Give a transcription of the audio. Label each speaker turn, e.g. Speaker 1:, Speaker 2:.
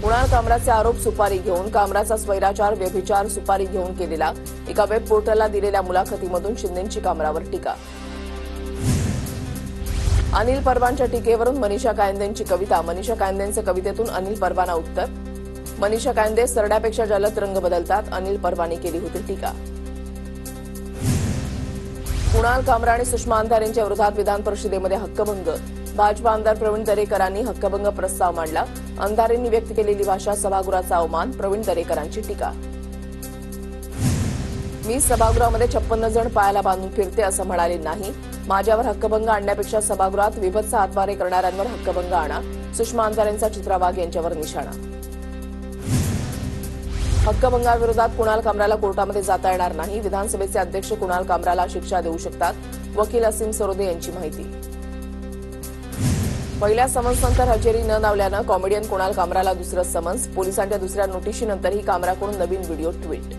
Speaker 1: कुणाल कामराचे आरोप सुपारी घेऊन कामराचा स्वैराचार व्यभिचार सुपारी घेऊन केलेला एका वेब पोर्टलला दिलेल्या मुलाखतीमधून शिंदेंची कामरावर टीका. अनिल परबांच्या टीकेवरून मनीषा कायंदेंची कविता. मनीषा कायंदेंचे कवितेतून अनिल परबांना उत्तर. मनीषा कायंदे सरड्यापेक्षा जलद रंग बदलतात. अनिल परबांनी केली होती टीका. कुणाल कामरा आणि सुषमा अंधारे यांच्या विरोधात विधान परिषदेमध्ये हक्कभंग. भाजपा आमदार प्रवीण दरेकरांनी हक्कभंग प्रस्ताव मांडला. अंधारेंनी व्यक्त केलेली भाषा सभागृहाचा अवमान. प्रवीण दरेकरांची टीका. मी सभागृहामध्ये 56 जण पायाला बांधून फिरते असं म्हणाले नाही. माझ्यावर हक्कभंग आणण्यापेक्षा सभागृहात विभत्स हातवारे करणाऱ्यांवर हक्कभंग आणा. सुषमा अंधारेंचा चित्रा वाघ यांच्यावर निशाणा. हक्कभंगाविरोधात कुणाल कामराला कोर्टामध्ये जाता येणार नाही. विधानसभेचे अध्यक्ष कुणाल कामराला शिक्षा देऊ शकतात. वकील असीम सरोदे यांची माहिती. पहिल्या समन्सनंतर हजेरी न लावल्यानं कॉमेडियन कुणाल कामराला दुसरं समन्स. पोलिसांच्या दुसऱ्या नोटिशीनंतरही कामराकडून नवीन व्हिडिओ ट्विट.